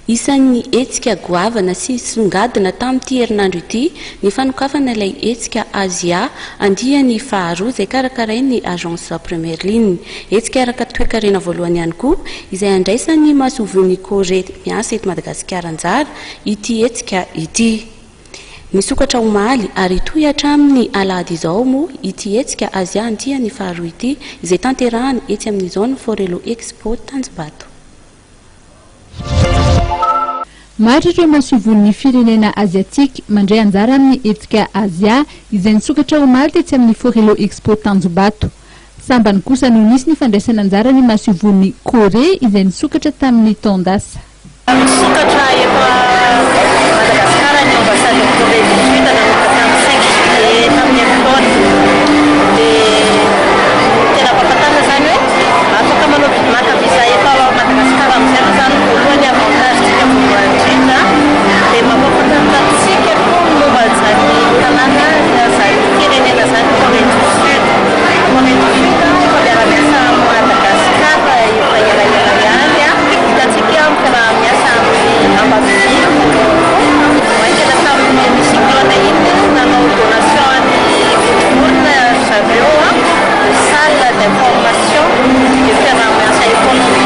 Isan'ny hetsika goavana sy songadina tamin'ity herinandro ity ny fanokafana ilay hetsika Azia andiany faharoa izay karakarain'ny agence première ligne. Hetsika araka toe-karena voalohany ihany koa izay andraisan'ny masovon'ny Corée miasa eto Madagasikara anjara ity hetsika ity. Misokatra omaly ary toy hatramin'ny alahady izao moa ity hetsika Azia andiany faharoa ity izay tanterahany etsy amin'ny zone Forelo Expo Tanjombato. Maro ireo masovon'ny firenena Aziatika mandray anjara amin'ny hetsika Azia izay nisokatra omaly tetsy amin'ny Forelo Expo Tanjombato. Sambany kosa no nisy ny fandraisana anjara ny masovon'ny Corée izay nisokatra tamin'ny taondasa. Nisokatra eto Madagasikara ny ambassade de Corée du Sud tamin'ny 5 juillet tamin'ny fotoana. Tena pampatana zany hoe afaka manao maka visa eto Madagasikara amin'izay zany voalohany avantage tsika voalohany indrindra dia mampafantatsika momba zany tanàna zany firenena zany Corée du Sud. Corée du Sud efa miara-miasa Madagasikara efa elaela ihany hitantsika raha miasa amin'ny ambavia mankena tamin'ny cyclone iny nanao donation an'ny volona zareo salle d'information de miasa économique.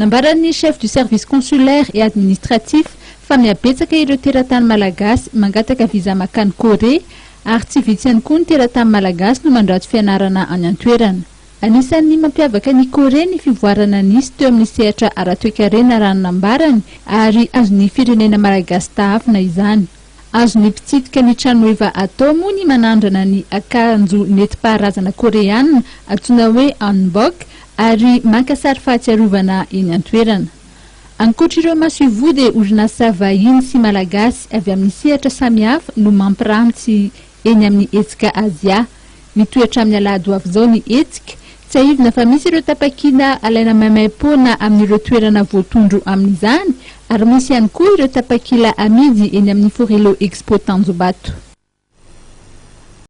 Nambaran'ny chef du service consulaire et administratif fa miabetsaka ireo teratany malagasy mangataka visa makany Corée ary tsy vitsy ihany koa ny teratany malagasy no mandrato fianarana any an-toerana. Anisan'ny mampiavaka ny Corée ny fivoarana nisy teo amin'ny sehatra ara-toe-karena raha nambarany ary azon'ny firenena malagasy tahafina izany. Azon'ny mpitsidika ny trano eva atao moa ny manandrana ny akanjo nentim-paharazana koreana antsoina hoe hanbok ary maka sary fahatsiarovana eny an-toerana. Ankoatra ireo masovo dia orinasa vahiny sy malagasy avy amin'ny sehatra samihafa no mampirantsy eny amin'ny hetsika Azia. Mitoetra amin'ny alahady ho avy izao ny hetsika, tsy ahivina fa misy ireo tapakina alaina maimaim-poana amin'ireo toerana voatondro amin'izany ary misy ihany koa ireo tapakila amidy eny amin'ny Forelo Expo Tanjombato.